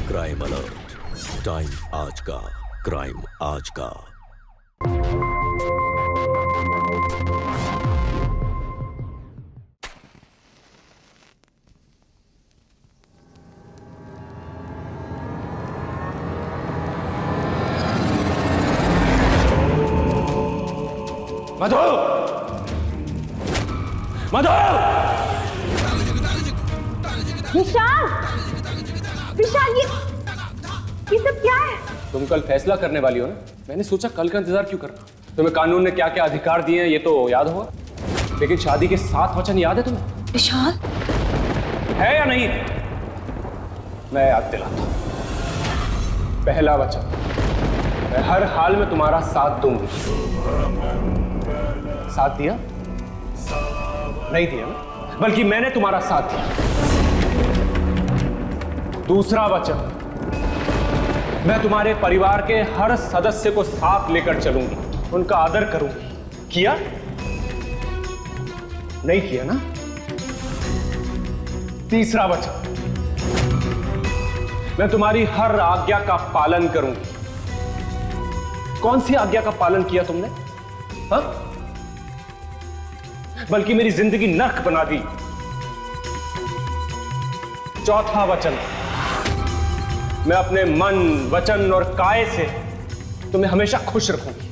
Crime alert, time आज का, crime आज का। मधु! मधु! विशाल! विशाल ये सब क्या है? तुम कल फैसला करने वाली हो ना? मैंने सोचा कल का इंतजार क्यों करना? तुम्हें कानून ने क्या क्या अधिकार दिए हैं ये तो याद होगा, लेकिन शादी के 7 वचन याद है तुम्हें? विशाल? है या नहीं? मैं याद दिलाता हूं। पहला वचन, मैं हर हाल में तुम्हारा साथ दूंगी। साथ दिया? नहीं दिया ना? बल्कि मैंने तुम्हारा साथ दिया। दूसरा वचन, मैं तुम्हारे परिवार के हर सदस्य को साथ लेकर चलूंगी, उनका आदर करूंगी। किया? नहीं किया ना? तीसरा वचन, मैं तुम्हारी हर आज्ञा का पालन करूंगी। कौन सी आज्ञा का पालन किया तुमने? हाँ? बल्कि मेरी जिंदगी नर्क बना दी। चौथा वचन, मैं अपने मन, वचन और काय से तुम्हें हमेशा खुश रखूंगी।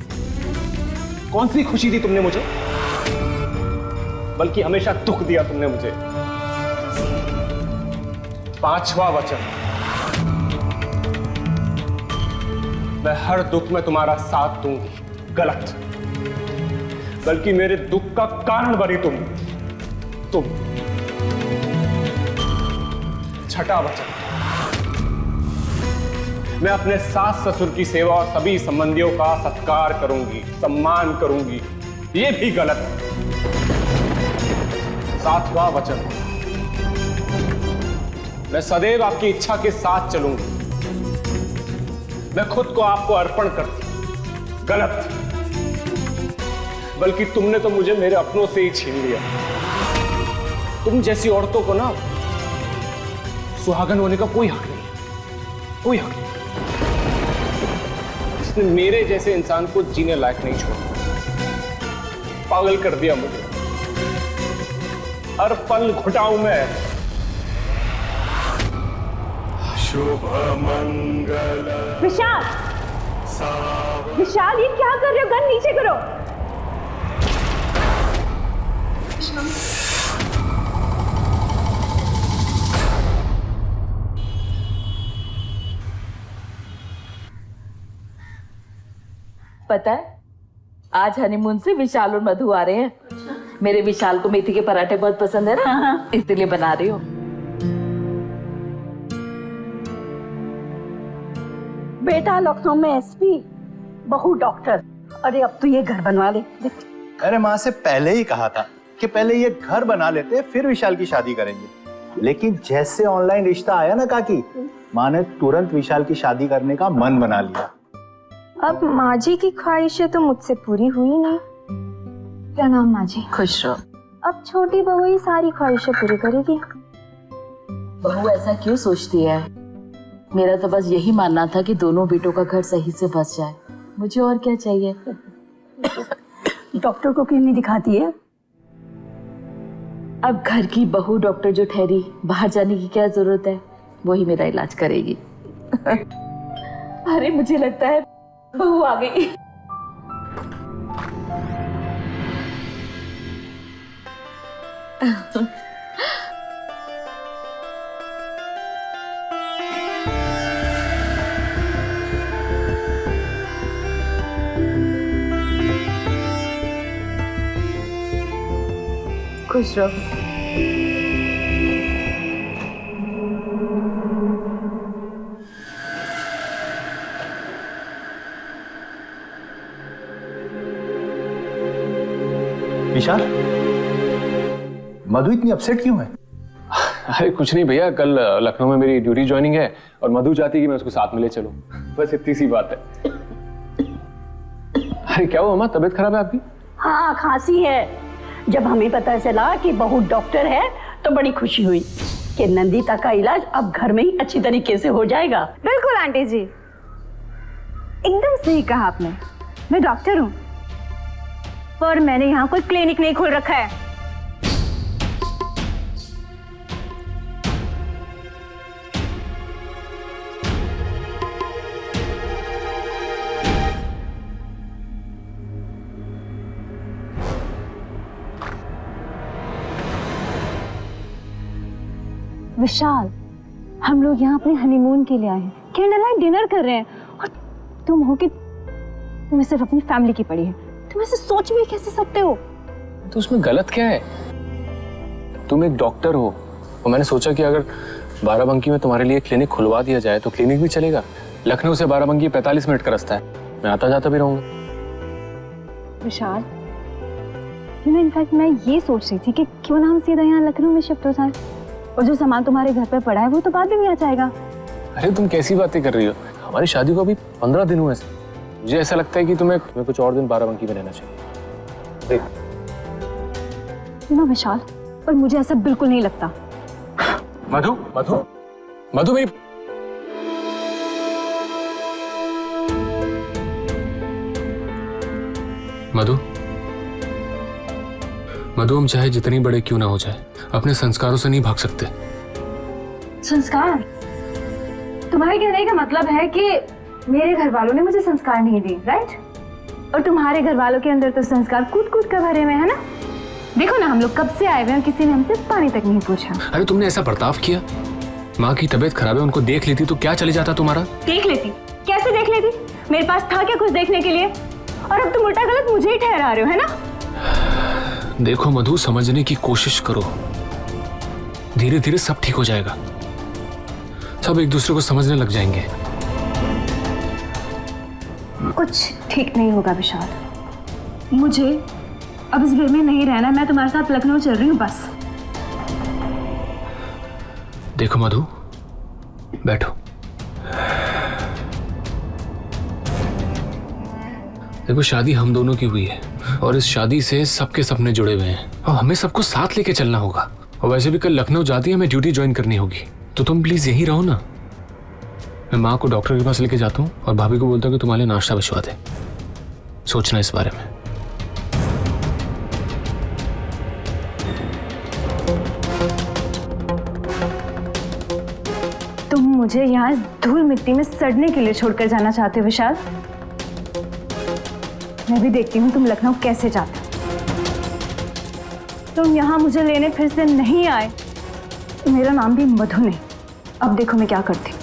कौन सी खुशी दी तुमने मुझे? बल्कि हमेशा दुख दिया तुमने मुझे। पांचवा वचन, मैं हर दुख में तुम्हारा साथ दूंगी। गलत, बल्कि मेरे दुख का कारण बनी तुम। छठा वचन, मैं अपने सास ससुर की सेवा और सभी संबंधियों का सत्कार करूंगी, सम्मान करूंगी। ये भी गलत। सातवां वचन, मैं सदैव आपकी इच्छा के साथ चलूंगी। मैं खुद को आपको अर्पण करती। गलत, बल्कि तुमने तो मुझे मेरे अपनों से ही छीन लिया। तुम जैसी औरतों को ना सुहागन होने का कोई हक नहीं, कोई हक नहीं। जिसने मेरे जैसे इंसान को जीने लायक नहीं छोड़ा, पागल कर दिया मुझे। हर पल घुटाऊं मैं। शुभ मंगल। विशाल! विशाल ये क्या कर रहे हो? गन नीचे करो। पता है आज हनीमून से विशाल और मधु आ रहे हैं। मेरे विशाल को मेथी के पराठे बहुत पसंद है ना, इसलिए बना रही हूँ। बेटा लखनऊ में एसपी, बहू डॉक्टर। अरे अब तो ये घर बनवा ले। अरे माँ से पहले ही कहा था कि पहले ये घर बना लेते फिर विशाल की शादी करेंगे, लेकिन जैसे ऑनलाइन रिश्ता आया ना काकी, माँ ने तुरंत विशाल की शादी करने का मन बना लिया। अब माँ जी की ख्वाहिशें तो मुझसे पूरी हुई नहीं। प्रणाम माँ जी। खुश रहो। अब छोटी बहू ही सारी ख्वाहिशें पूरी करेगी। बहू ऐसा क्यों सोचती है? मेरा तो बस यही मानना था कि दोनों बेटों का घर सही से बस जाए। मुझे और क्या चाहिए? डॉक्टर को क्यों नहीं दिखाती है? अब घर की बहू डॉक्टर जो ठहरी, बाहर जाने की क्या जरूरत है? वही मेरा इलाज करेगी। अरे मुझे लगता है बहू आ गई। खुश रहो। विशाल, मधु इतनी अपसेट क्यों है? अरे कुछ नहीं भैया, कल लखनऊ में मेरी ड्यूटी ज्वाइनिंग है और मधु चाहती कि मैं उसको साथ में ले चलूं। बस इतनी सी बात है। अरे क्या हुआ अम्मा, तबीयत खराब है आपकी? हाँ खांसी है। जब हमें पता चला कि बहू डॉक्टर है तो बड़ी खुशी हुई। कि नंदिता का इलाज अब घर में ही अच्छी तरीके से हो जाएगा। बिल्कुल आंटी जी, एकदम सही कहा आपने। मैं डॉक्टर हूँ, पर मैंने यहाँ कोई क्लिनिक नहीं खोल रखा है। विशाल, हम लोग यहाँ अपने हनीमून के लिए आए हैं, कैंडल लाइट डिनर कर रहे हैं, और तुम हो कि तुम्हें सिर्फ अपनी फैमिली की पड़ी है। तुम ऐसे सोच भी कैसे सकते हो? तो उसमें गलत क्या है? तुम एक डॉक्टर हो और मैंने सोचा कि अगर बाराबंकी में तुम्हारे लिए क्लिनिक खुलवा दिया जाए तो क्लिनिक भी चलेगा। लखनऊ से बाराबंकी 45 मिनट का रास्ता है, मैं आता जाता भी रहूंगा। विशाल, इनफैक्ट मैं ये सोच रही थी कि क्यों ना हम सीधा यहाँ लखनऊ में शिफ्ट हो जाए, और जो सामान तुम्हारे घर पे पड़ा है वो तो बाद में भी आ जाएगा। अरे तुम कैसी बातें कर रही हो? हमारी शादी को अभी 15 दिन हुए हैं। मुझे ऐसा लगता है कि तुम्हें कुछ और दिन बाराबंकी में रहना चाहिए। देख ना विशाल, पर मुझे ऐसा बिल्कुल नहीं लगता। मधु मधु मधु मेरी मधु मधु, हम चाहे जितनी बड़े क्यों ना हो जाए, अपने संस्कारों से नहीं भाग सकते। संस्कार? तुम्हारे कहने का मतलब है कि मेरे घर वालों ने मुझे संस्कार नहीं दिए, राइट? और तुम्हारे घर वालों के अंदर तो संस्कार कूद कूद कर भरे हुए हैं ना। देखो ना, हम लोग कब से आए हुए हैं, किसी ने हमसे पानी तक नहीं पूछा। अरे तुमने ऐसा बर्ताव किया, माँ की तबीयत खराब है, उनको देख लेती तो क्या चले जाता तुम्हारा? देख लेती? कैसे देख लेती? मेरे पास था क्या कुछ देखने के लिए? और अब तुम उल्टा गलत मुझे ही ठहरा रहे हो, है ना? देखो मधु, समझने की कोशिश करो, धीरे धीरे सब ठीक हो जाएगा, सब एक दूसरे को समझने लग जाएंगे। कुछ ठीक नहीं होगा विशाल, मुझे अब इस घर में नहीं रहना। मैं तुम्हारे साथ लखनऊ चल रही हूँ बस। देखो मधु, बैठो। देखो, शादी हम दोनों की हुई है और इस शादी से सबके सपने जुड़े हुए हैं और हमें सबको साथ लेके चलना होगा। और वैसे भी कल लखनऊ जाती है, हमें ड्यूटी ज्वाइन करनी होगी, तो तुम प्लीज यहीं रहो ना। मैं माँ को डॉक्टर के पास लेके जाता हूँ और भाभी को बोलता हूँ कि तुम्हारे लिए नाश्ता भिजवा दे। सोचना इस बारे में। तुम मुझे यहाँ इस धूल मिट्टी में सड़ने के लिए छोड़कर जाना चाहते हो विशाल? मैं भी देखती हूँ तुम लखनऊ कैसे जाते हो। तुम यहाँ मुझे लेने फिर से नहीं आए तो मेरा नाम भी मधु नहीं। अब देखो मैं क्या करती हूँ।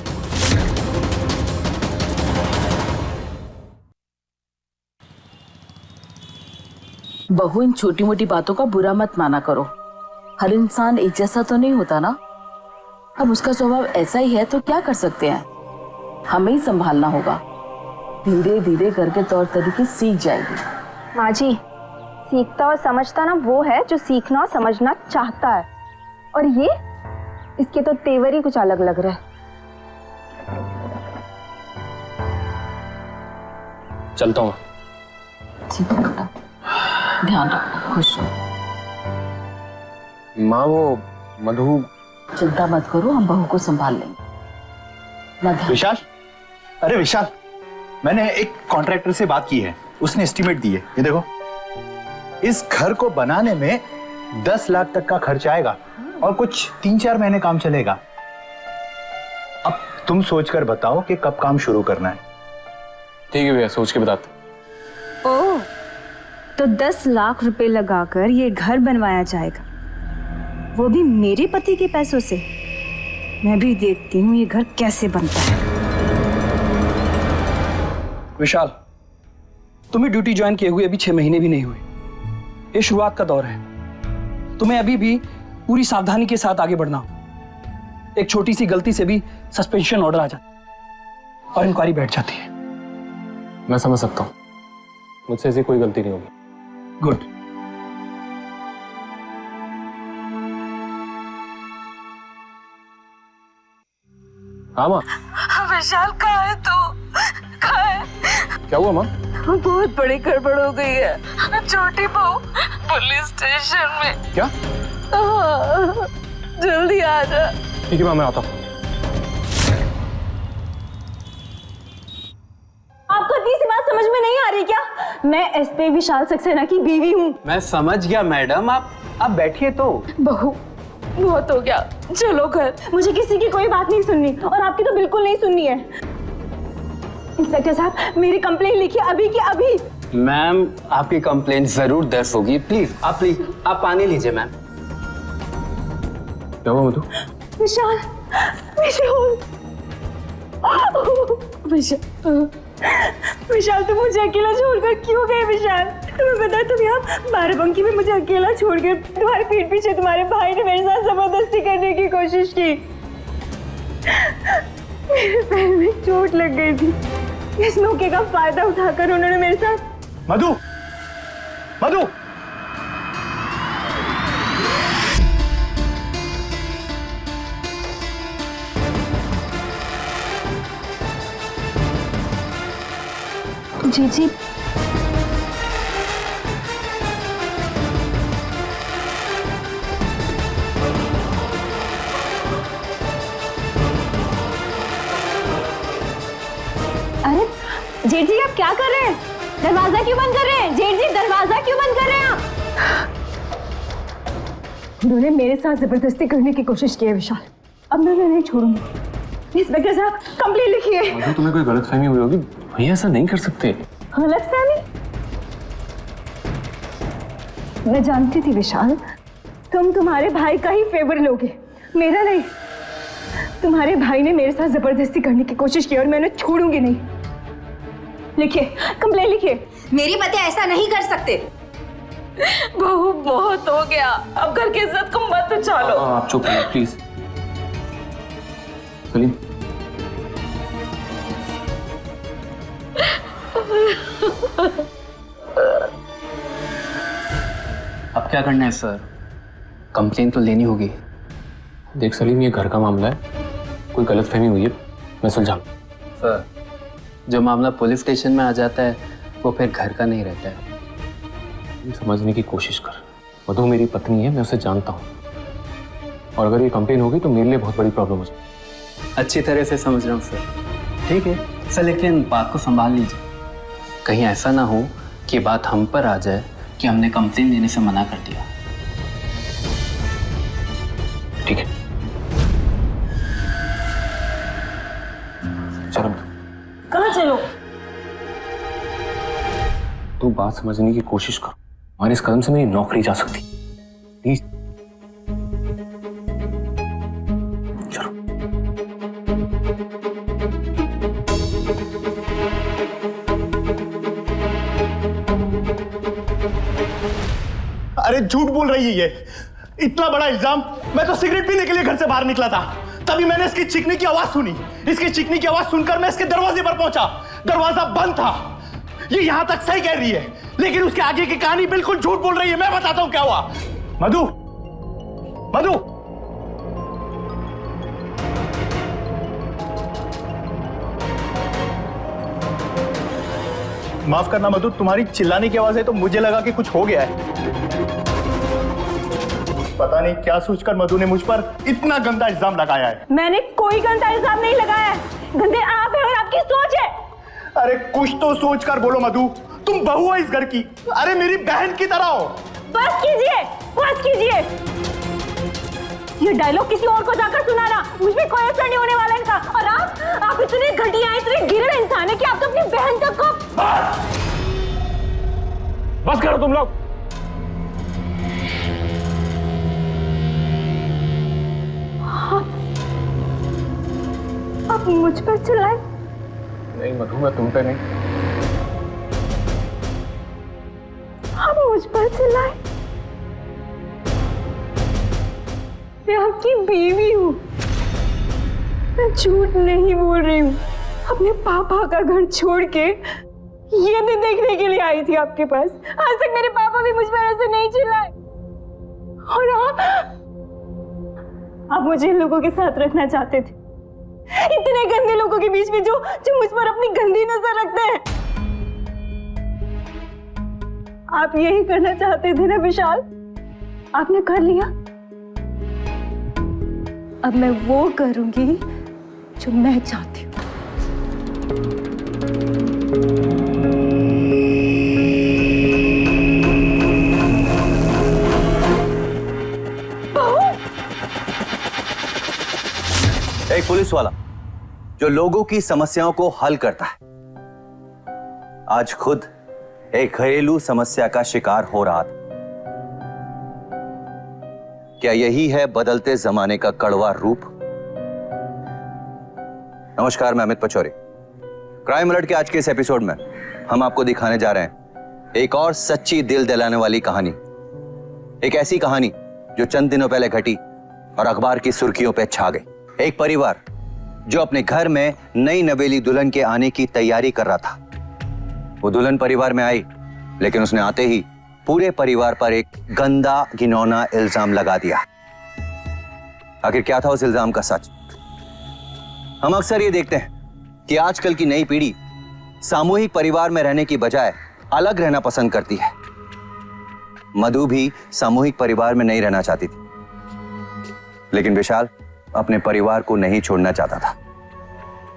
बहू, इन छोटी मोटी बातों का बुरा मत माना करो। हर इंसान एक जैसा तो नहीं होता ना। अब उसका स्वभाव ऐसा ही है तो क्या कर सकते हैं, हमें ही संभालना होगा। धीरे धीरे करके तौर तरीके सीख जाएगी। माँ जी, सीखता और समझता ना वो है जो सीखना और समझना चाहता है, और ये इसके तो तेवर ही कुछ अलग लग रहा है। चलता हूँ। ठीक है बेटा, ध्यान रखना, खुश रहो। माँ, वो मधु। चिंता मत करो, हम बहू को संभाल लेंगे। विशाल, अरे विशाल, मैंने एक कॉन्ट्रैक्टर से बात की है, उसने एस्टीमेट दी है। ये देखो, इस घर को बनाने में 10 लाख तक का खर्च आएगा और कुछ 3-4 महीने काम चलेगा। अब तुम सोचकर बताओ कि कब काम शुरू करना है। ठीक है भैया, सोच के बताते। ओह, तो 10 लाख रुपए लगाकर ये घर बनवाया जाएगा, वो भी मेरे पति के पैसों से। मैं भी देखती हूँ ये घर कैसे बनता है। विशाल, तुम्हें ड्यूटी ज्वाइन किए हुए अभी 6 महीने भी नहीं हुए। ये शुरुआत का दौर है, तुम्हें अभी भी पूरी सावधानी के साथ आगे बढ़ना। एक छोटी सी गलती से भी सस्पेंशन ऑर्डर आ जाता और इंक्वायरी बैठ जाती है। मैं समझ सकता हूँ, मुझसे ऐसी कोई गलती नहीं होगी। गुड। हाँ माँ। विशाल, कहाँ है तू? कहाँ है? क्या हुआ माँ? बहुत बड़ी गड़बड़ हो गई है। छोटी बहू पुलिस स्टेशन में। क्या? जल्दी आ जा। ठीक है माँ, मैं आता हूँ। आपको इतनी सी बात समझ में नहीं आ रही क्या? मैं एसपी विशाल सक्सेना की बीवी हूँ। मैं समझ गया मैडम, आप बैठिए तो। बहू, बहुत हो गया, चलो घर। मुझे किसी की कोई बात नहीं सुननी, और आपकी तो बिल्कुल नहीं सुननी है। इंस्पेक्टर साहब, मेरी कंप्लेंट लिखिए अभी की अभी। मैम, आपकी कंप्लेंट जरूर दर्ज होगी। प्लीज आप पानी लीजिए मैम। क्या हुआ मधु? विशाल, विशाल, विशाल, विशाल, तुम मुझे अकेला छोड़कर क्यों गए? विशाल, तुम्हें पता है तुम यहाँ बाराबंकी में मुझे अकेला छोड़कर तुम्हारे पीठ पीछे तुम्हारे भाई ने मेरे साथ जबरदस्ती करने की कोशिश की। मेरे पैर में चोट लग गई थी। इस मौके का फायदा उठाकर उन्होंने मेरे साथ। मधु, मधु, जी जी, अरे जेठ जी, आप क्या कर रहे हैं? दरवाजा क्यों बंद कर रहे हैं? जेठ जी, दरवाजा क्यों बंद कर रहे हैं आप? उन्होंने मेरे साथ जबरदस्ती करने की कोशिश की है विशाल, अब मैं उन्हें नहीं छोड़ूंगी। इंस्पेक्टर साहब, कंप्लेंट लिखिए। मधु, तुम्हें कोई गलतफहमी हुई होगी, भैया ऐसा नहीं कर सकते। गलतफहमी? मैं जानती थी विशाल, तुम तुम्हारे भाई का ही फेवर लोगे, मेरा नहीं। तुम्हारे भाई ने मेरे साथ जबरदस्ती करने की कोशिश की और मैं उन्हें छोड़ूंगी नहीं। लिखिए, कंप्लेंट लिखिए। मेरी पति ऐसा नहीं कर सकते। बहू, बहुत हो गया, अब घर की इज्जत को मत उछालो। आप चुप रहिए प्लीज। सलीम, अब क्या करना है सर? कंप्लेन तो लेनी होगी। देख सलीम, ये घर का मामला है, कोई गलतफहमी हुई है, मैं सुलझा। सर, जो मामला पुलिस स्टेशन में आ जाता है वो फिर घर का नहीं रहता है। समझने की कोशिश कर। मधु मेरी पत्नी है, मैं उसे जानता हूँ, और अगर ये कंप्लेन होगी तो मेरे लिए बहुत बड़ी प्रॉब्लम हो जाएगी। अच्छी तरह से समझ रहा हूँ सर। ठीक है सर, लेकिन बात को संभाल लीजिए। कहीं ऐसा ना हो कि बात हम पर आ जाए कि हमने कंप्लेन देने से मना कर दिया। ठीक है, चलो। कहाँ चलो? तू बात समझने की कोशिश कर, हमारे इस कदम से मेरी नौकरी जा सकती। प्लीज चलो। अरे झूठ बोल रही है ये, इतना बड़ा इल्जाम। मैं तो सिगरेट पीने के लिए घर से बाहर निकला था, तभी मैंने इसकी चीखने की आवाज सुनी। इसकी चीखने की आवाज सुनकर मैं इसके दरवाजे पर पहुंचा, दरवाजा बंद था। ये यहां तक सही कह रही है, लेकिन उसके आगे की कहानी बिल्कुल झूठ बोल रही है। मैं बताता हूं क्या हुआ। मधु, मधु, माफ करना मधु, तुम्हारी चिल्लाने की आवाज है तो मुझे लगा कि कुछ हो गया है। पता नहीं क्या सोचकर मधु ने मुझ पर इतना गंदा इल्जाम लगाया है। मैंने कोई गंदा इल्जाम नहीं लगाया है, गंदे आप हैं और आपकी सोच है। अरे कुछ तो सोच कर बोलो मधु, तुम बहू हो इस घर की। अरे मेरी बहन की तरह हो। बस कीजिए, बस कीजिए। ये डायलॉग किसी और को जाकर सुनाना, मुझ पे कोई असर नहीं होने वाला इनका। और आप इतने घटिया, इतने गिरे इंसान है कि आप तो अपनी बहन तक को। बस करो तुम लोग। आप मुझ पर चिल्लाए? नहीं मधु, मैं तुम पे नहीं। आप मुझ पर चिल्लाए? मैं आपकी बीवी हूँ, मैं झूठ नहीं बोल रही हूँ। अपने पापा का घर छोड़ के ये दिन देखने के लिए आई थी आपके पास। आज तक मेरे पापा भी मुझ पर ऐसे नहीं चिल्लाए। और आप मुझे इन लोगों के साथ रखना चाहते थे, इतने गंदे लोगों के बीच में जो मुझ पर अपनी गंदी नजर रखते हैं। आप यही करना चाहते थे ना विशाल? आपने कर लिया। अब मैं वो करूंगी जो मैं चाहती हूँ। एक पुलिस वाला जो लोगों की समस्याओं को हल करता है, आज खुद एक घरेलू समस्या का शिकार हो रहा था। क्या यही है बदलते जमाने का कड़वा रूप? नमस्कार, मैं अमित पचौरी। क्राइम अलर्ट के आज के इस एपिसोड में हम आपको दिखाने जा रहे हैं एक और सच्ची दिल दिलाने वाली कहानी। एक ऐसी कहानी जो चंद दिनों पहले घटी और अखबार की सुर्खियों पे छा गई। एक परिवार जो अपने घर में नई नवेली दुल्हन के आने की तैयारी कर रहा था। वो दुल्हन परिवार में आई, लेकिन उसने आते ही पूरे परिवार पर एक गंदा घिनौना इल्जाम लगा दिया। आखिर क्या था उस इल्जाम का सच? हम अक्सर ये देखते हैं कि आजकल की नई पीढ़ी सामूहिक परिवार में रहने की बजाय अलग रहना पसंद करती है। मधु भी सामूहिक परिवार में नहीं रहना चाहती थी, लेकिन विशाल अपने परिवार को नहीं छोड़ना चाहता था।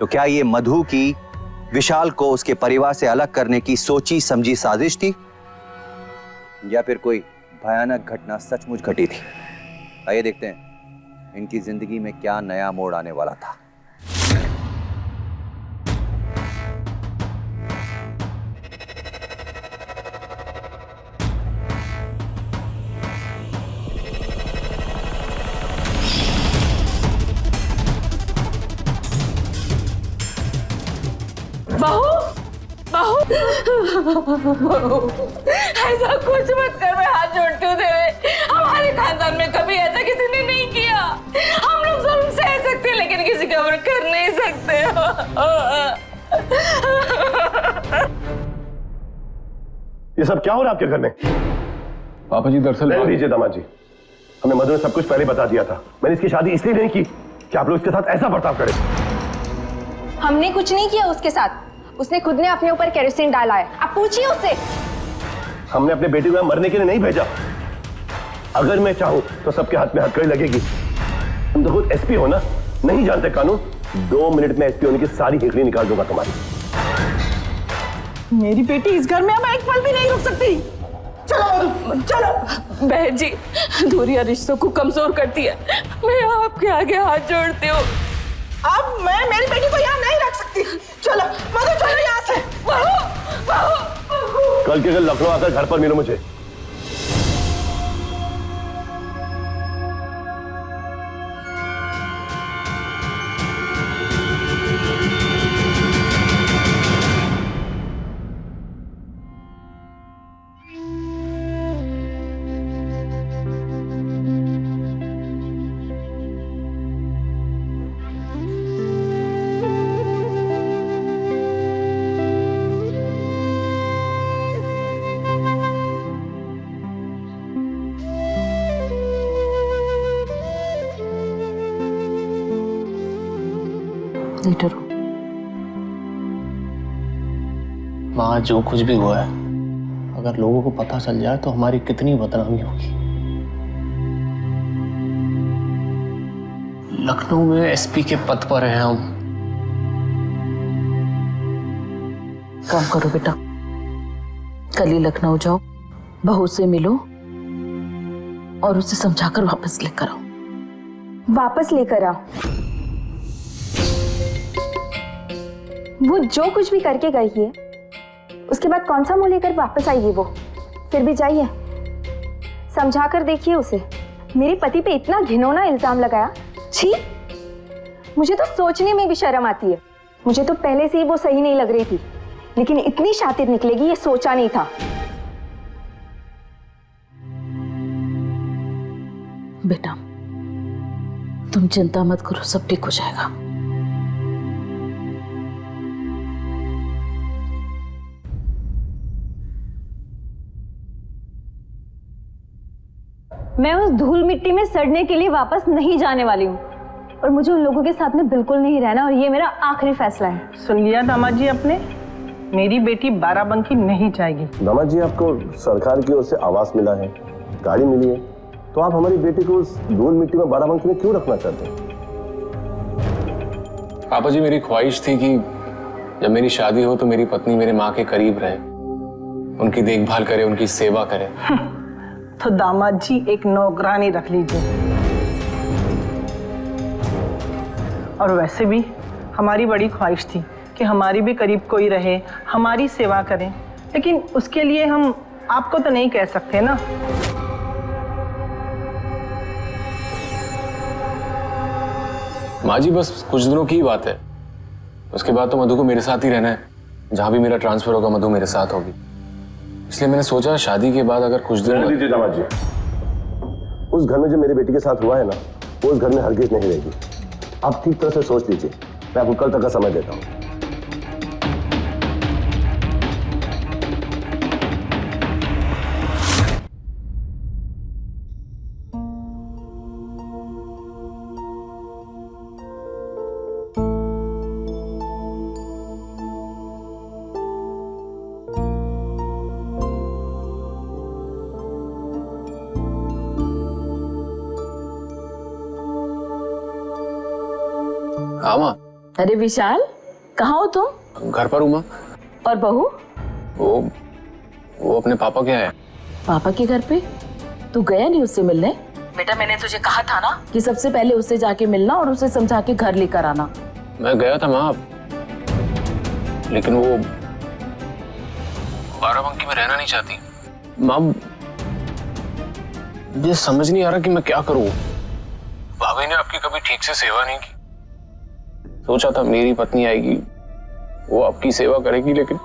तो क्या ये मधु की विशाल को उसके परिवार से अलग करने की सोची समझी साजिश थी, या फिर कोई भयानक घटना सचमुच घटी थी? आइए देखते हैं इनकी जिंदगी में क्या नया मोड़ आने वाला था। बहू, ऐसा कुछ मत कर, मैं हाथ जोड़ती हूँ तेरे। हमारे खानदान में कभी ऐसा किसी ने नहीं किया। हम लोग जुल्म सह सकते हैं, लेकिन किसी का अमर कर नहीं सकते। ये सब क्या हो रहा है आपके घर में? पापा जी दरअसल रहने दीजिए दामाद जी, हमें मधु ने सब कुछ पहले बता दिया था। मैंने इसकी शादी इसलिए नहीं की कि आप लोग इसके साथ ऐसा बर्ताव करें। हमने कुछ नहीं किया उसके साथ, उसने खुद ने अपने ऊपर केरोसिन डाला है। आप पूछिए उससे। हमने अपने बेटे को मरने के लिए नहीं भेजा। अगर मैं चाहूं तो सबके हाथ में हथकड़ी लगेगी। तुम तो खुद एसपी हो ना, नहीं जानते कानून? 2 मिनट में एसपी होने की सारी हिकड़ी निकाल दूंगा तुम्हारी। मेरी बेटी इस घर में अब एक पल भी नहीं रुक सकती। चलो चलो। बहन जी, दूरियां रिश्तों को कमजोर करती है। मैं आपके आगे हाथ जोड़ती हूँ। अब मैं मेरी बेटी को यहाँ नहीं रख सकती। चलो मधु, चलो यहाँ से। कल के कल लखनऊ आकर घर पर मिलो मुझे। डरो। माँ, जो कुछ भी हुआ है, अगर लोगों को पता चल जाए तो हमारी कितनी बदनामी होगी। लखनऊ में एसपी के पद पर हैं हम। काम करो बेटा, कल ही लखनऊ जाओ, बहू से मिलो और उसे समझाकर वापस लेकर आओ। वापस लेकर आओ? वो जो कुछ भी करके गई है, उसके बाद कौन सा मुंह लेकर वापस आएगी वो? फिर भी जाइए, समझा कर देखिए उसे। मेरे पति पे इतना घिनौना इल्जाम लगाया, छी! मुझे तो सोचने में भी शर्म आती है। मुझे तो पहले से ही वो सही नहीं लग रही थी, लेकिन इतनी शातिर निकलेगी ये सोचा नहीं था। बेटा, तुम चिंता मत करो, सब ठीक हो जाएगा। मैं उस धूल मिट्टी में सड़ने के लिए वापस नहीं जाने वाली हूँ, और मुझे उन लोगों के साथ में बिल्कुल नहीं रहना, और ये मेरा आखिरी फैसला है। सुन लिया दामाद जी आपने? मेरी बेटी बाराबंकी नहीं जाएगी। दामाद जी, आपको सरकार की ओर से आवास मिला है, गाड़ी मिली है, तो आप हमारी बेटी को उस धूल मिट्टी में बाराबंकी में क्यों रखना चाहते हैं? पापा जी, मेरी ख्वाहिश थी कि जब मेरी शादी हो तो मेरी पत्नी मेरे माँ के करीब रहे, उनकी देखभाल करे, उनकी सेवा करे। तो दामाद जी एक नौकरानी रख लीजिए। और वैसे भी हमारी बड़ी ख्वाहिश थी कि हमारी भी करीब कोई रहे, हमारी सेवा करे, लेकिन उसके लिए हम आपको तो नहीं कह सकते ना। माँ जी, बस कुछ दिनों की बात है, उसके बाद तो मधु को मेरे साथ ही रहना है। जहां भी मेरा ट्रांसफर होगा मधु मेरे साथ होगी, इसलिए मैंने सोचा शादी के बाद अगर कुछ दिन। दीजिए दामाद जी, उस घर में जो मेरी बेटी के साथ हुआ है ना, वो उस घर में हरगिज नहीं रहेगी। आप ठीक तरह से सोच लीजिए, मैं आपको कल तक का समय देता हूँ। हाँ माँ। अरे विशाल, कहाँ हो तुम? घर पर हूँ माँ। और बहू? वो अपने पापा के है। पापा के घर पे? तू गया नहीं उससे मिलने? बेटा, मैंने तुझे कहा था ना कि सबसे पहले उससे जाके मिलना और उसे समझा के घर लेकर आना। मैं गया था माँ, लेकिन वो बाराबंकी में रहना नहीं चाहती। माँ, मुझे समझ नहीं आ रहा कि मैं क्या करूँ। भाभी ने आपकी कभी ठीक से सेवा नहीं की। सोचा था मेरी पत्नी आएगी, वो आपकी सेवा करेगी, लेकिन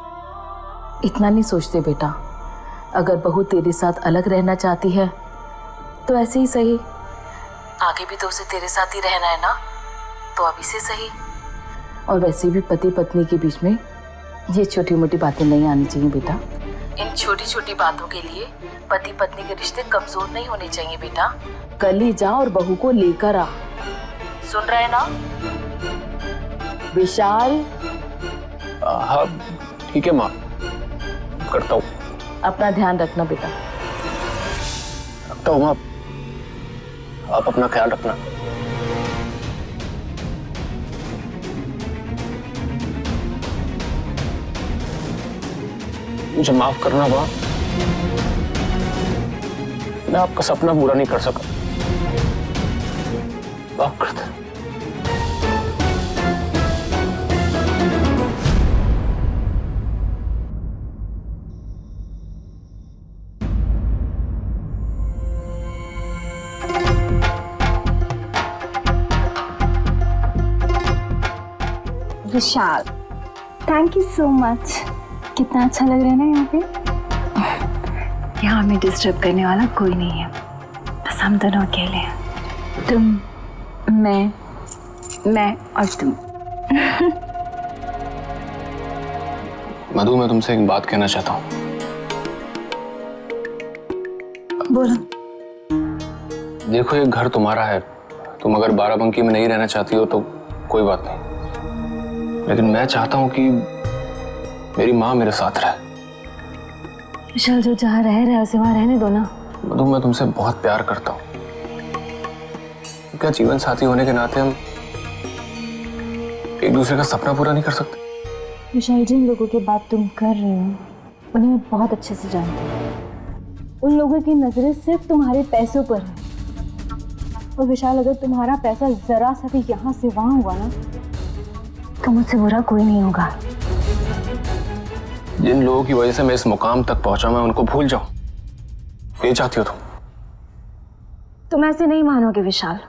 इतना नहीं सोचते बेटा। अगर बहू तेरे साथ अलग रहना चाहती है तो ऐसे ही सही। आगे भी तो उसे तेरे साथ ही रहना है ना, तो अभी से सही। और वैसे भी पति पत्नी के बीच में ये छोटी मोटी बातें नहीं आनी चाहिए बेटा। इन छोटी छोटी बातों के लिए पति पत्नी के रिश्ते कमजोर नहीं होने चाहिए बेटा। कल ही जा और बहू को लेकर आ। सुन रहे ना विशाल? हाँ ठीक है माँ, करता हूँ। अपना ध्यान रखना बेटा। रखता हूँ माँ, आप अपना ख्याल रखना। मुझे माफ करना माँ, मैं आपका सपना पूरा नहीं कर सका। माफ कर दे। विशाल, थैंक यू सो मच। कितना अच्छा लग रहा है ना यहाँ पे। यहाँ हमें डिस्टर्ब करने वाला कोई नहीं है, बस हम दोनों अकेले हैं। तुम, मैं और तुम। मधु, मैं तुमसे एक बात कहना चाहता हूँ। बोलो। देखो, ये घर तुम्हारा है। तुम अगर बाराबंकी में नहीं रहना चाहती हो तो कोई बात नहीं, लेकिन मैं चाहता हूं कि मेरी माँ मेरे साथ रहे। विशाल, जो जहाँ रह रहा है उसे वहाँ रहने दो ना। मधु, मैं तुमसे बहुत प्यार करता हूँ। क्या जीवन साथी होने के नाते हम एक दूसरे का सपना पूरा नहीं कर सकते? विशाल, जिन लोगों की बात तुम कर रहे हो उन्हें मैं बहुत अच्छे से जानती हूँ। उन लोगों की नजरें सिर्फ तुम्हारे पैसों पर है। और विशाल, अगर तुम्हारा पैसा जरा सा भी यहाँ से वहाँ हुआ ना तो मुझसे बुरा कोई नहीं होगा। जिन लोगों की वजह से मैं इस मुकाम तक पहुंचा, मैं उनको भूल जाऊं, ये चाहती हो तुम ऐसे नहीं मानोगे विशाल।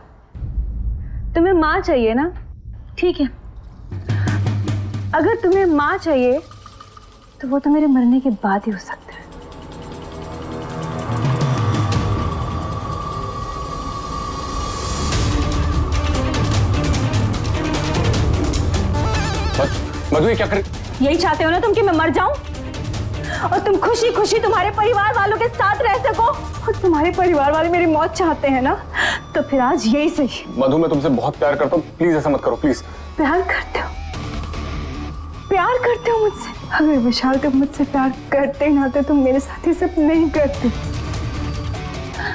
तुम्हें माँ चाहिए ना, ठीक है। अगर तुम्हें माँ चाहिए तो वो तो मेरे मरने के बाद ही हो सकता है। मधु, ये क्या कर? यही चाहते हो ना तुम कि मैं मर जाऊं और तुम खुशी खुशी तुम्हारे परिवार वालों के साथ रह सको। और तुम्हारे परिवार वाले मेरी मौत चाहते हैं ना, तो फिर आज यही सही। मधु, मैं तुमसे बहुत प्यार करता हूँ, प्लीज ऐसा मत करो, प्लीज। प्यार करते हो? प्यार करते हो मुझसे? अगर विशाल तुम मुझसे प्यार करते ना तो तुम मेरे साथ ये सब नहीं करते।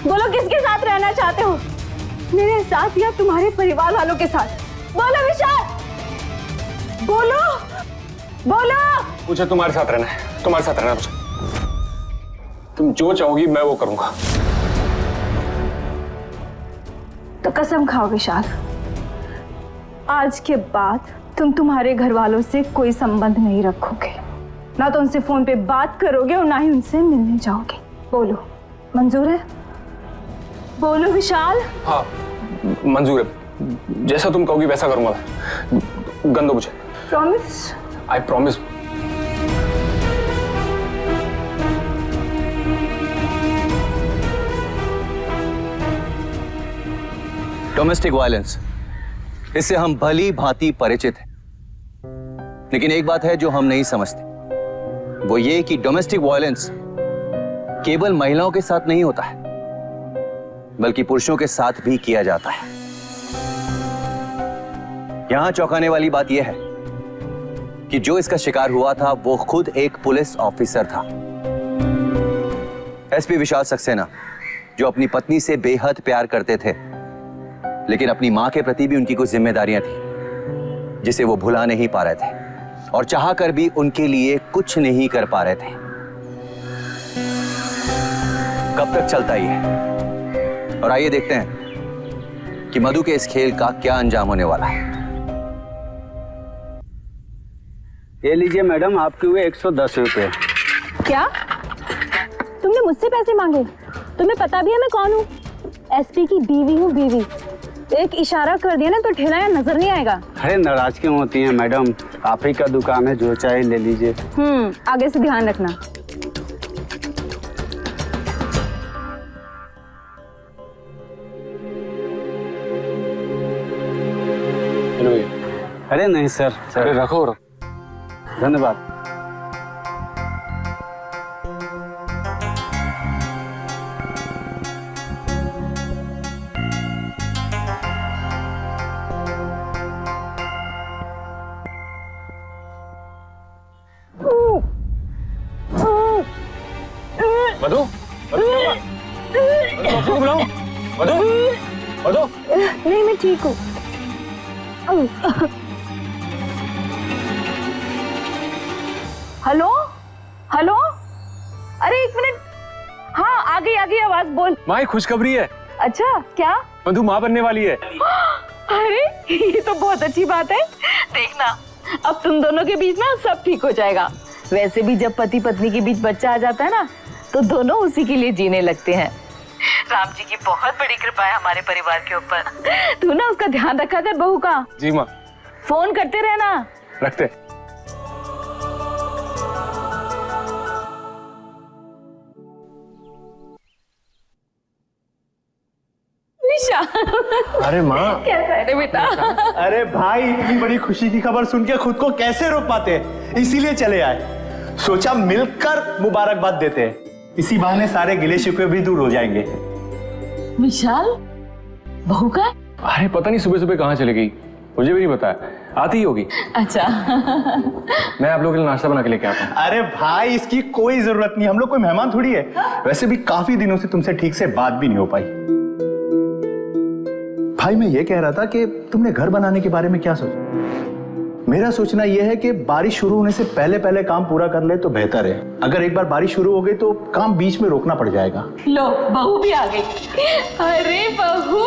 बोलो, किसके साथ रहना चाहते हो? मेरे साथ या तुम्हारे परिवार वालों के साथ? बोलो विशाल। बोलो बोलो। मुझे तुम्हारे साथ रहना है, तुम्हारे साथ रहना मुझे। तुम जो चाहोगी मैं वो करूंगा। तो कसम खाओ विशाल, आज के बाद तुम तुम्हारे घर वालों से कोई संबंध नहीं रखोगे, ना तो उनसे फोन पे बात करोगे और ना ही उनसे मिलने जाओगे। बोलो, मंजूर है? बोलो विशाल। हाँ मंजूर है, जैसा तुम कहोगी वैसा करूंगा मैं। गन दो मुझे। Promise? I promise. Domestic violence, इससे हम भली भांति परिचित हैं, लेकिन एक बात है जो हम नहीं समझते, वो ये कि डोमेस्टिक वायलेंस केवल महिलाओं के साथ नहीं होता है, बल्कि पुरुषों के साथ भी किया जाता है। यहां चौंकाने वाली बात यह है कि जो इसका शिकार हुआ था वो खुद एक पुलिस ऑफिसर था, एसपी विशाल सक्सेना, जो अपनी पत्नी से बेहद प्यार करते थे, लेकिन अपनी मां के प्रति भी उनकी कुछ जिम्मेदारियां थी जिसे वो भुला नहीं पा रहे थे, और चाह कर भी उनके लिए कुछ नहीं कर पा रहे थे। कब तक चलता ये? और आइए देखते हैं कि मधु के इस खेल का क्या अंजाम होने वाला है। ये लीजिए मैडम, आपके हुए 110 रुपए। क्या तुमने मुझसे पैसे मांगे? तुम्हें पता भी है मैं कौन हूँ? एसपी की बीवी हूँ, बीवी। एक इशारा कर दिया ना तो ठेला या नजर नहीं आएगा। अरे नाराज क्यों होती हैं मैडम, आप ही का दुकान है, जो चाहे ले लीजिए। आगे से ध्यान रखना। अरे नहीं सर, अरे रखो। धन्यवाद। मधु, बुलाओ। मधु, मधु। नहीं मैं ठीक हूँ। हेलो हेलो, अरे एक मिनट। हाँ आ गई आवाज, बोल। माँ खुशखबरी है। अच्छा क्या? मधु माँ बनने वाली है। अरे ये तो बहुत अच्छी बात है। देखना अब तुम दोनों के बीच ना सब ठीक हो जाएगा। वैसे भी जब पति पत्नी के बीच बच्चा आ जाता है ना तो दोनों उसी के लिए जीने लगते हैं। राम जी की बहुत बड़ी कृपा है हमारे परिवार के ऊपर। तू ना उसका ध्यान रखा कर बहू का। जी माँ। फोन करते रहना। रखते। अरे माँ, कैसा है रे बेटा? अरे भाई, इतनी बड़ी खुशी की खबर सुन के खुद को कैसे रोक पाते हैं, इसीलिए चले आए। सोचा मिलकर मुबारकबाद देते हैं, इसी बहाने सारे गिले शिकवे भी दूर हो जाएंगे। विशाल, बहू का? अरे पता नहीं सुबह सुबह कहाँ चली गई, मुझे भी नहीं बताया, आती ही होगी। अच्छा मैं आप लोगों के लिए नाश्ता बना के लेके आता हूँ। अरे भाई इसकी कोई जरूरत नहीं, हम लोग कोई मेहमान थोड़ी है। वैसे भी काफी दिनों से तुमसे ठीक से बात भी नहीं हो पाई। भाई मैं ये कह रहा था कि तुमने घर बनाने के बारे में क्या सोचा? मेरा सोचना यह है कि बारिश शुरू होने से पहले पहले काम पूरा कर ले तो बेहतर है। अगर एक बार बारिश शुरू हो गई तो काम बीच में रोकना पड़ जाएगा। लो बहू भी आ गई। अरे बहू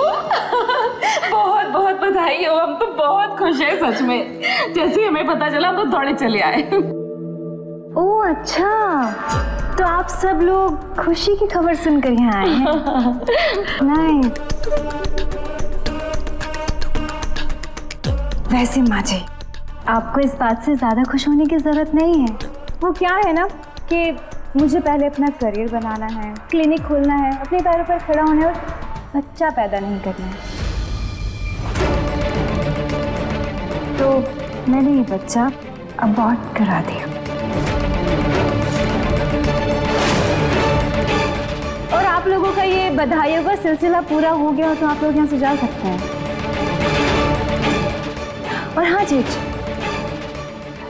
बहुत बहुत बधाई हो, हम तो बहुत खुश हैं सच में। जैसे हमें पता चला हम तो दौड़े चले आए। ओह अच्छा, तो आप सब लोग खुशी की खबर सुनकर यहाँ आए हैं। नाइस। वैसे माँ जी, आपको इस बात से ज़्यादा खुश होने की ज़रूरत नहीं है। वो क्या है ना कि मुझे पहले अपना करियर बनाना है, क्लिनिक खोलना है, अपने पैरों पर खड़ा होना है और बच्चा पैदा नहीं करना है। तो मैंने ये बच्चा अबॉर्ट करा दिया। और आप लोगों का ये बधाइयों का सिलसिला पूरा हो गया तो आप लोग यहाँ से जा सकते हैं। और हाँ जी,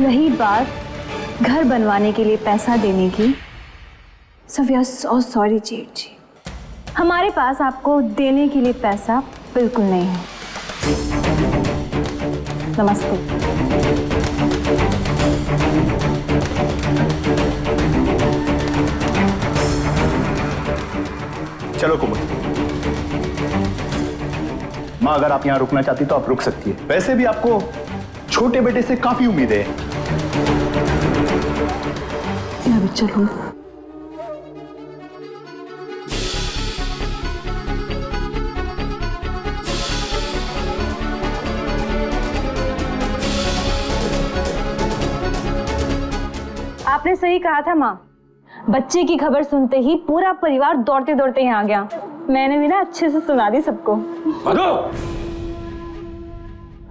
रही बात घर बनवाने के लिए पैसा देने की, so we are so sorry जेठ जी, हमारे पास आपको देने के लिए पैसा बिल्कुल नहीं है। नमस्ते। चलो कुमुद, माँ अगर आप यहाँ रुकना चाहती तो आप रुक सकती है। वैसे भी आपको छोटे बेटे से काफी उम्मीद है। मैं भी चलूं? आपने सही कहा था माँ, बच्चे की खबर सुनते ही पूरा परिवार दौड़ते दौड़ते यहाँ आ गया। मैंने भी ना अच्छे से सुना दी सबको।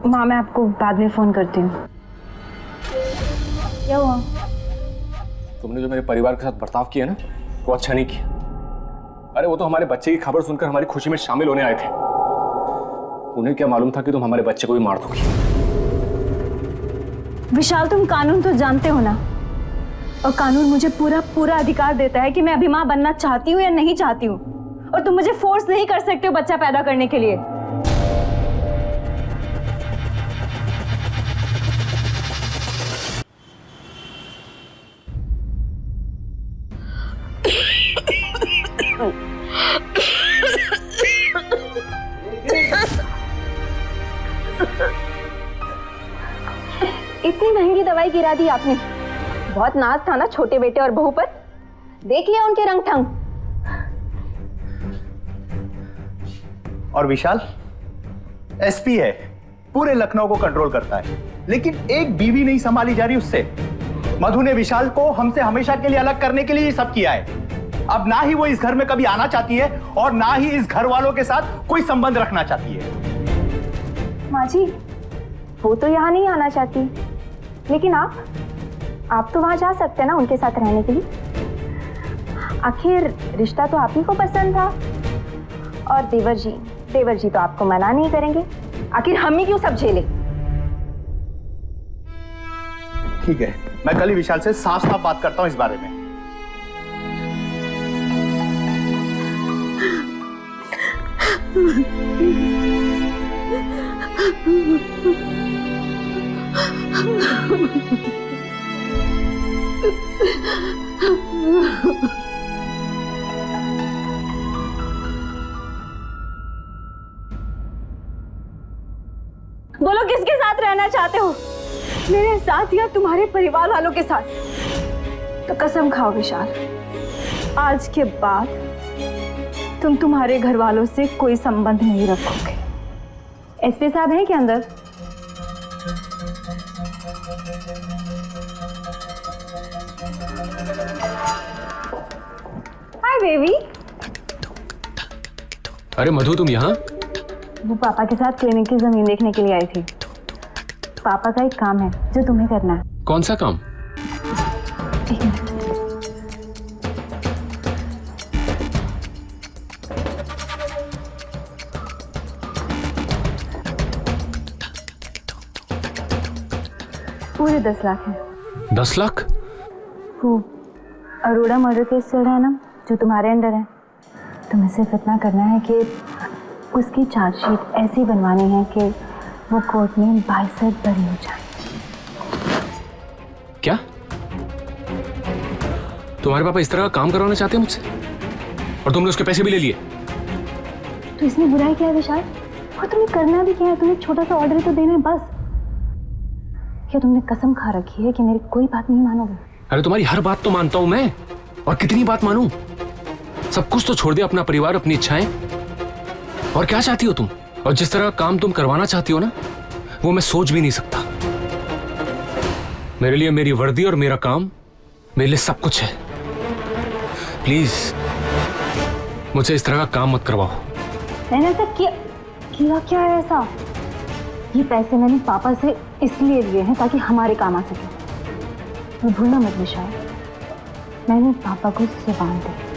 माँ मैं आपको बाद में फोन करती हूँ। क्या हुआ? तुमने जो मेरे परिवार के साथ बर्ताव किया ना, वो अच्छा नहीं किया। अरे वो तो हमारे बच्चे की खबर सुनकर हमारी खुशी में शामिल होने आए थे। उन्हें क्या मालूम था कि तुम हमारे बच्चे को भी मार दोगी। विशाल, तुम कानून तो जानते हो ना, और कानून मुझे पूरा अधिकार देता है कि मैं अभी माँ बनना चाहती हूँ या नहीं चाहती हूँ, और तुम मुझे फोर्स नहीं कर सकते हो बच्चा पैदा करने के लिए। इतनी महंगी दवाई गिरा दी आपने। बहुत नाज था ना छोटे बेटे और बहू पर। देख लिया उनके रंग ठंग। और विशाल एसपी है, पूरे लखनऊ को कंट्रोल करता है, लेकिन एक बीवी नहीं संभाली जा रही उससे। मधु ने विशाल को हमसे हमेशा के लिए अलग करने के लिए ये सब किया है। अब ना ही वो इस घर में कभी आना चाहती है और ना ही इस घर वालों के साथ कोई संबंध रखना चाहती है। माँ जी, वो तो यहाँ नहीं आना चाहती, लेकिन आप तो वहां जा सकते हैं ना उनके साथ रहने के लिए। आखिर रिश्ता तो आप ही को पसंद था, और देवर जी तो आपको मना नहीं करेंगे। आखिर हम ही क्यों सब झेले। ठीक है, मैं कल ही विशाल से साफ साफ बात करता हूं इस बारे में। बोलो किसके साथ रहना चाहते हो, मेरे साथ या तुम्हारे परिवार वालों के साथ? तो कसम खाओ विशाल, आज के बाद तुम तुम्हारे घर वालों से कोई संबंध नहीं रखोगे। एसपी साहब हैं क्या अंदर? Hi baby. अरे मधु, तुम यहाँ? वो पापा के साथ क्लिनिक की जमीन देखने के लिए आई थी। पापा का एक काम है जो तुम्हें करना है। कौन सा काम? एक मिनट। पूरे 10 लाख है। 10 लाख? वो अरोड़ा मर्डर केस चल रहा है ना, जो तुम्हारे अंडर है। तुम्हें सिर्फ इतना करना है कि उसकी चार्जशीट ऐसी बनवानी है कि वो कोर्ट में बाइसेट बरी हो जाए। क्या तुम्हारे पापा इस तरह का काम करवाना चाहते हैं मुझसे? और तुमने उसके पैसे भी ले लिए? तो इसमें बुराई क्या है विशाल? और तुम्हें करना भी क्या है? तुम्हें छोटा सा ऑर्डर तो देना है बस। क्या तुमने कसम खा रखी है कि मेरी कोई बात नहीं मानोगे? अरे तुम्हारी हर बात तो मानता हूं मैं, और कितनी बात मानूं? सब कुछ तो छोड़ दिया, अपना परिवार, अपनी इच्छाएं। और क्या चाहती हो तुम? और जिस तरह काम तुम करवाना चाहती हो ना, वो मैं सोच भी नहीं सकता। मेरे लिए मेरी वर्दी और मेरा काम, मेरे लिए सब कुछ है। प्लीज मुझे इस तरह का काम मत करवाओ। मैंने ऐसा किया क्या है ऐसा? ये पैसे मैंने पापा से इसलिए लिए हैं ताकि हमारे काम आ सके। वो भूलना मत विशाल, मैंने पापा को जुबान दी।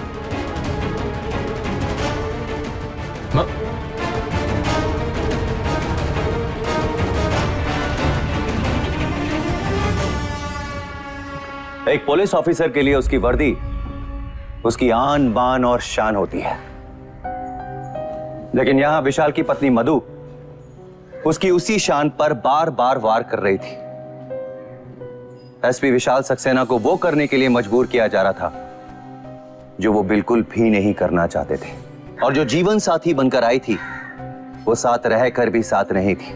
एक पुलिस ऑफिसर के लिए उसकी वर्दी उसकी आन बान और शान होती है, लेकिन यहां विशाल की पत्नी मधु उसकी उसी शान पर बार बार वार कर रही थी। एसपी विशाल सक्सेना को वो करने के लिए मजबूर किया जा रहा था जो वो बिल्कुल भी नहीं करना चाहते थे। और जो जीवन साथी बनकर आई थी वो साथ रहकर भी साथ नहीं थी।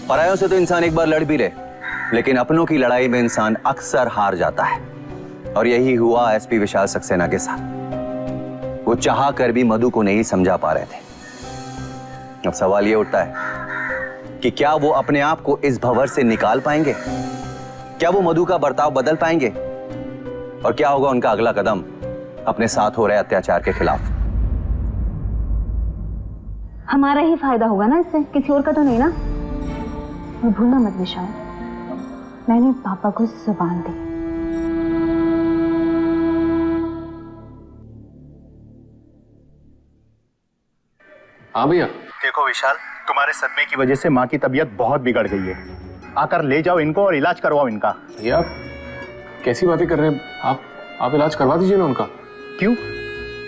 परायों से तो इंसान एक बार लड़ भी ले, लेकिन अपनों की लड़ाई में इंसान अक्सर हार जाता है। और यही हुआ एसपी विशाल सक्सेना के साथ। वो चाह कर भी मधु को नहीं समझा पा रहे थे। अब सवाल ये उठता है कि क्या वो अपने आप को इस भंवर से निकाल पाएंगे? क्या वो मधु का बर्ताव बदल पाएंगे? और क्या होगा उनका अगला कदम अपने साथ हो रहे अत्याचार के खिलाफ? हमारा ही फायदा होगा ना इससे, किसी और का तो नहीं ना। और भूलना मत विशाल, मैंने पापा को जुबान दी। हाँ भैया। देखो विशाल, तुम्हारे सदमे की वजह से माँ की तबीयत बहुत बिगड़ गई है। आकर ले जाओ इनको और इलाज करवाओ इनका। भैया कैसी बातें कर रहे हैं आप इलाज करवा दीजिए ना उनका। क्यों?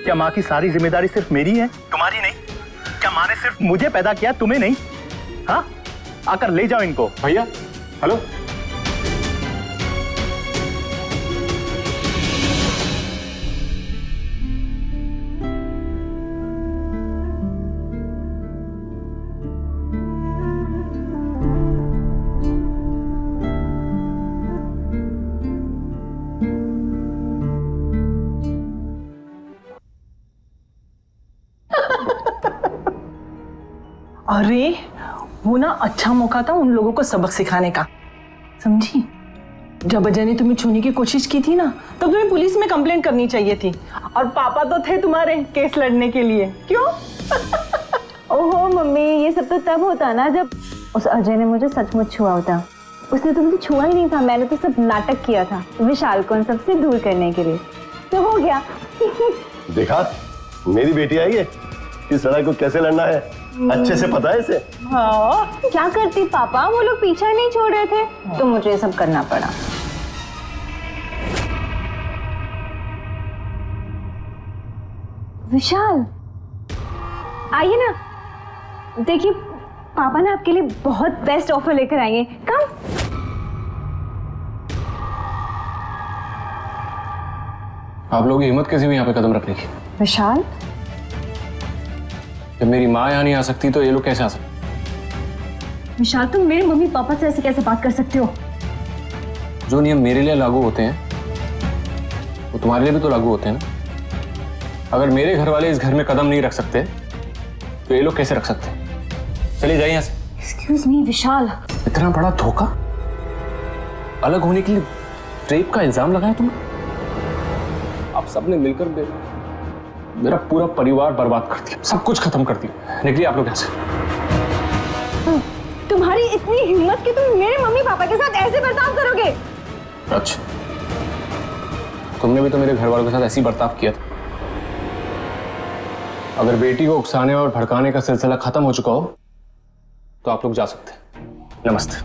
क्या माँ की सारी जिम्मेदारी सिर्फ मेरी है, तुम्हारी नहीं? क्या माँ ने सिर्फ मुझे पैदा किया, तुम्हें नहीं? हाँ, आकर ले जाओ इनको। भैया हेलो, अरे वो ना अच्छा मौका था उन लोगों को सबक सिखाने का, समझी? जब अजय ने तुम्हें छूने की कोशिश की थी ना, तब तुम्हें पुलिस में कंप्लेंट करनी चाहिए थी। और पापा तो थे तुम्हारे केस लड़ने के लिए। क्यों? ओहो मम्मी, ये सब तो तब होता ना जब उस अजय ने मुझे सचमुच छुआ होता। उसने तो मुझे छुआ ही नहीं था, मैंने तो सब नाटक किया था विशाल को उन सबसे दूर करने के लिए। तो हो गया। देखा, मेरी बेटी आई है, इस लड़ाई को कैसे लड़ना है अच्छे से पता है इसे। हाँ, क्या करती पापा, वो लोग पीछा नहीं छोड़ रहे थे, तो मुझे ये सब करना पड़ा। विशाल आइए ना, देखिए पापा ना आपके लिए बहुत बेस्ट ऑफर लेकर आएंगे। कम। आप लोगों की हिम्मत कैसी हुई यहाँ पे कदम रखने की? विशाल, जब मेरी माँ यहाँ नहीं आ सकती तो ये लोग कैसे आ सकते? विशाल तुम मेरे मम्मी पापा से ऐसे कैसे बात कर सकते हो? जो नियम मेरे लिए लागू होते हैं वो तुम्हारे लिए भी तो लागू होते हैं ना। अगर मेरे घर वाले इस घर में कदम नहीं रख सकते तो ये लोग कैसे रख सकते हैं? चलिए जाइए यहाँ से। एक्सक्यूज मी विशाल, इतना बड़ा धोखा, अलग होने के लिए रेप का इल्जाम लगाया तुमने। आप सबने मिलकर मेरा पूरा परिवार बर्बाद कर दिया, सब कुछ खत्म कर दिया। निकलिए आप लोग यहाँ से। तुम्हारी इतनी हिम्मत कि तुम मेरे मम्मी पापा के साथ ऐसे बर्ताव करोगे? अच्छा, तुमने भी तो मेरे घर वालों के साथ ऐसी बर्ताव किया था। अगर बेटी को उकसाने और भड़काने का सिलसिला खत्म हो चुका हो तो आप लोग जा सकते हैं। नमस्ते।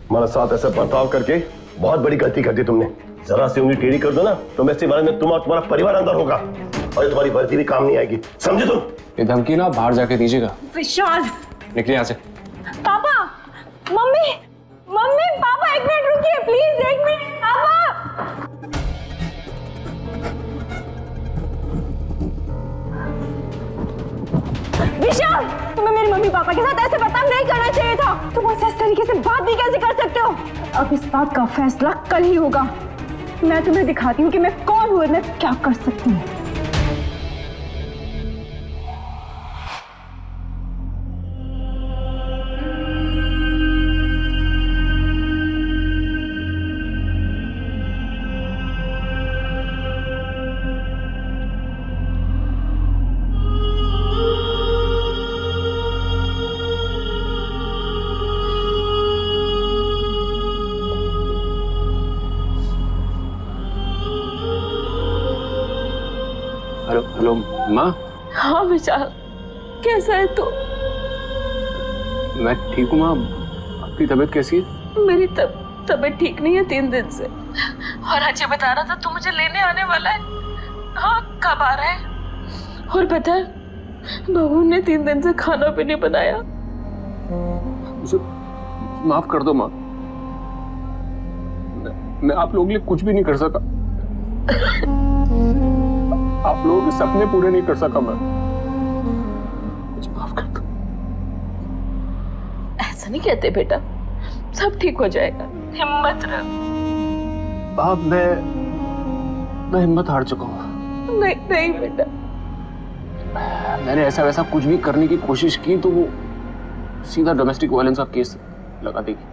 हमारे साथ ऐसा बर्ताव करके बहुत बड़ी गलती कर दी तुमने। जरा से उंगली टेढ़ी कर दो ना तो मैं बारे में तुम और तुम्हारा परिवार अंदर होगा और तुम्हारी वर्दी भी काम नहीं आएगी, समझे तुम? ये धमकी ना बाहर जाके दीजिएगा। विशाल, निकलिए यहाँ से। पापा, मम्मी, मम्मी, पापा एक मिनट रुकिए प्लीज, एक मिनट। पापा, विशाल, तुम्हें मेरे मम्मी पापा के साथ ऐसे बर्ताव नहीं करना चाहिए था। तुम मुझसे इस तरीके से बात भी कैसे कर सकते हो? अब इस बात का फैसला कल ही होगा। मैं तुम्हें दिखाती हूँ कि मैं कौन हूँ, मैं क्या कर सकती हूँ। हेलो हेलो माँ। हाँ विशाल, कैसा है तू? मैं ठीक हूँ माँ, आपकी तबीयत कैसी है? मेरी तबीयत ठीक नहीं है 3 दिन से। और अजय बता रहा था तू मुझे लेने आने वाला है। हाँ, कब आ रहा है? और बता, बहू ने 3 दिन से खाना भी नहीं बनाया। मुझे माफ कर दो माँ, मैं आप लोगों के लिए कुछ भी नहीं कर सका। आप लोगों के सपने पूरे नहीं कर सका मैं। मुझे माफ कर दो। ऐसा नहीं कहते बेटा, सब ठीक हो जाएगा, हिम्मत रख। अब मैं हिम्मत हार चुका हूँ। नहीं नहीं बेटा, मैंने ऐसा वैसा कुछ भी करने की कोशिश की तो वो सीधा डोमेस्टिक वायलेंस का केस लगा देगी।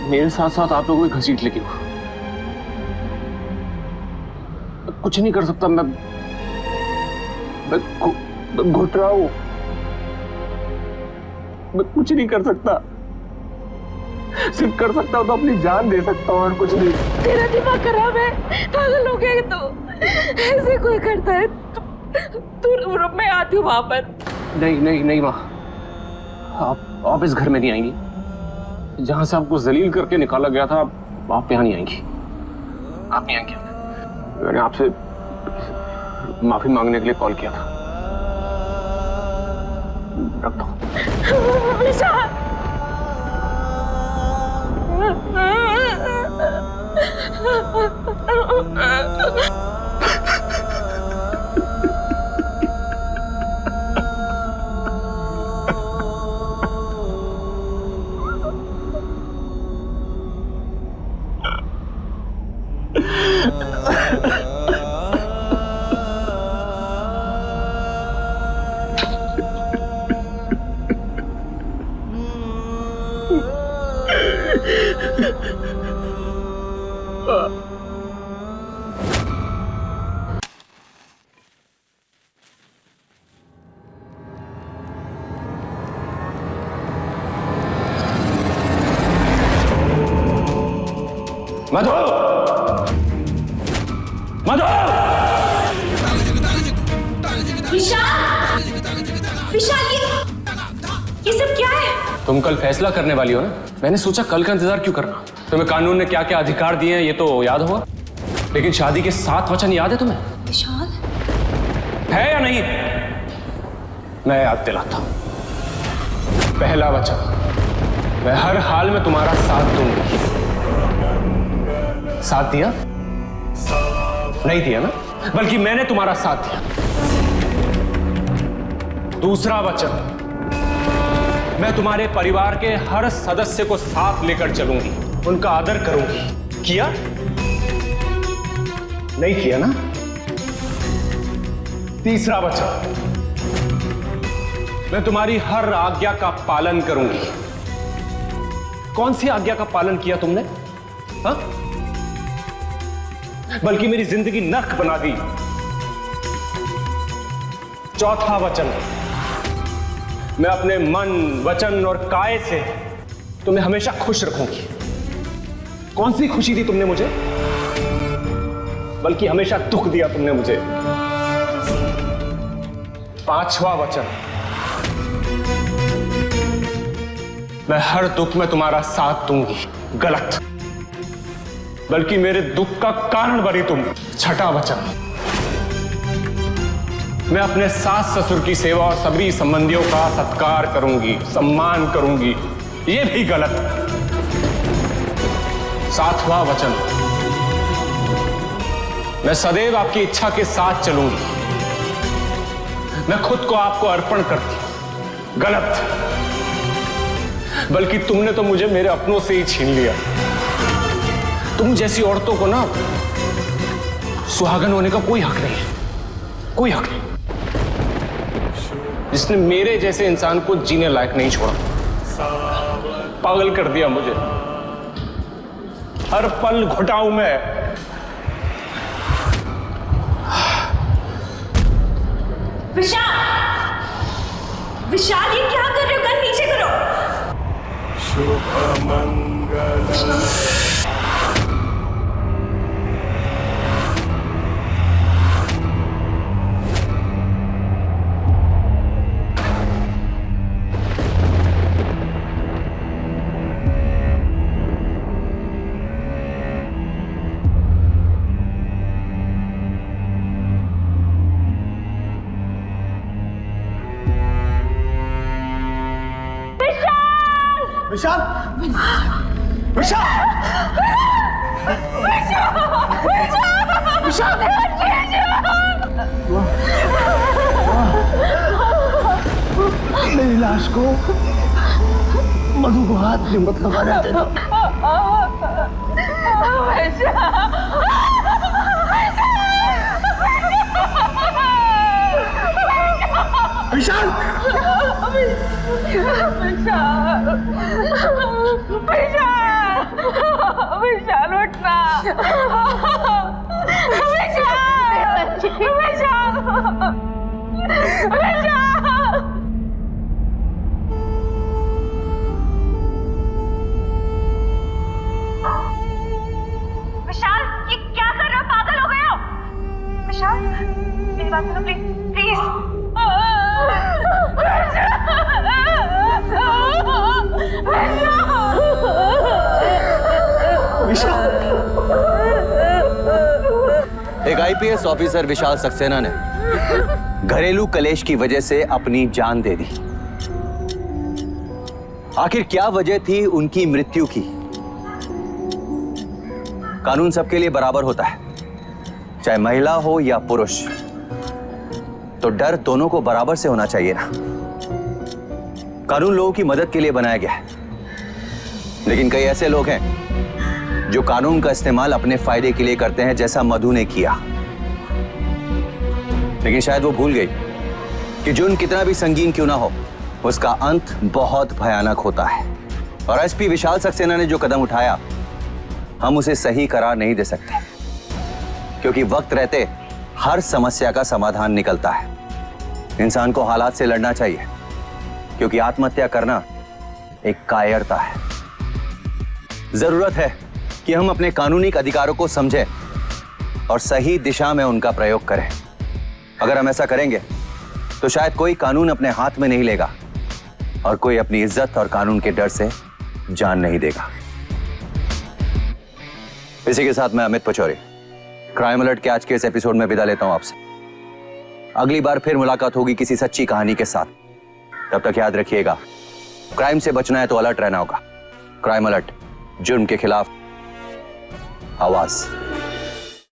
मेरे साथ साथ आप लोगों की घसीट लेगी वो। कुछ नहीं कर सकता मैं घुट रहा हूं। मैं कुछ नहीं कर सकता, सिर्फ कर सकता हूं तो अपनी जान दे सकता हूं और कुछ नहीं। तेरा दिमाग खराब है, पागल हो गया तो ऐसे कोई करता है। तू रूम में आती हूँ वहां पर। नहीं नहीं नहीं माँ, आप इस घर में नहीं आएंगी। जहां से आपको जलील करके निकाला गया था आप यहाँ नहीं आएंगी। आप नहीं आएंगी। मैंने आपसे माफी मांगने के लिए कॉल किया था। रख दो। मधु, मधु! विशाल, विशाल ये सब क्या है? तुम कल फैसला करने वाली हो ना? मैंने सोचा कल का इंतजार क्यों करना। तुम्हें कानून ने क्या क्या अधिकार दिए हैं ये तो याद होगा, लेकिन शादी के 7 वचन याद है तुम्हें? विशाल है या नहीं? मैं याद दिलाता हूं। पहला वचन, मैं हर हाल में तुम्हारा साथ दूंगी। साथ दिया? नहीं दिया ना, बल्कि मैंने तुम्हारा साथ दिया। दूसरा वचन, मैं तुम्हारे परिवार के हर सदस्य को साथ लेकर चलूंगी, उनका आदर करूंगी। किया? नहीं किया ना? तीसरा वचन, मैं तुम्हारी हर आज्ञा का पालन करूंगी। कौन सी आज्ञा का पालन किया तुमने? हाँ? बल्कि मेरी जिंदगी नर्क बना दी। चौथा वचन, मैं अपने मन, वचन और काय से तुम्हें हमेशा खुश रखूंगी। कौन सी खुशी दी तुमने मुझे? बल्कि हमेशा दुख दिया तुमने मुझे। पांचवा वचन, मैं हर दुख में तुम्हारा साथ दूंगी। गलत, बल्कि मेरे दुख का कारण बनी तुम। छठा वचन, मैं अपने सास ससुर की सेवा और सभी संबंधियों का सत्कार करूंगी, सम्मान करूंगी। ये भी गलत। सातवां वचन, मैं सदैव आपकी इच्छा के साथ चलूंगी। मैं खुद को आपको अर्पण करती हूं। गलत, बल्कि तुमने तो मुझे मेरे अपनों से ही छीन लिया। तुम जैसी औरतों को ना सुहागन होने का कोई हक नहीं है, कोई हक नहीं, जिसने मेरे जैसे इंसान को जीने लायक नहीं छोड़ा। पागल कर दिया मुझे। हर पल घुटाऊं मैं। विशाल, विशाल ये क्या कर रहे हो? गन नीचे करो। शुभ मंगल। विशाल विशाल मेरी लाश को मधु को हाथ में मत लगाना देना। विशाल विशाल उठना। विशाल, ये क्या कर रहे हो? पागल हो गए हो? विशाल, मेरी बात सुनो प्लीज, प्लीज। एक आईपीएस ऑफिसर विशाल सक्सेना ने घरेलू कलेश की वजह से अपनी जान दे दी। आखिर क्या वजह थी उनकी मृत्यु की? कानून सबके लिए बराबर होता है, चाहे महिला हो या पुरुष, तो डर दोनों को बराबर से होना चाहिए ना। कानून लोगों की मदद के लिए बनाया गया है, लेकिन कई ऐसे लोग हैं जो कानून का इस्तेमाल अपने फायदे के लिए करते हैं, जैसा मधु ने किया। लेकिन शायद वो भूल गई कि जुर्म कितना भी संगीन क्यों ना हो, उसका अंत बहुत भयानक होता है। और एसपी विशाल सक्सेना ने जो कदम उठाया, हम उसे सही करार नहीं दे सकते, क्योंकि वक्त रहते हर समस्या का समाधान निकलता है। इंसान को हालात से लड़ना चाहिए, क्योंकि आत्महत्या करना एक कायरता है। जरूरत है कि हम अपने कानूनी अधिकारों को समझें और सही दिशा में उनका प्रयोग करें। अगर हम ऐसा करेंगे तो शायद कोई कानून अपने हाथ में नहीं लेगा और कोई अपनी इज्जत और कानून के डर से जान नहीं देगा। इसी के साथ मैं अमित पचौरी क्राइम अलर्ट के आज के इस एपिसोड में विदा लेता हूं आपसे। अगली बार फिर मुलाकात होगी किसी सच्ची कहानी के साथ। तब तक याद रखिएगा, क्राइम से बचना है तो अलर्ट रहना होगा। क्राइम अलर्ट, जुर्म के खिलाफ आवाज।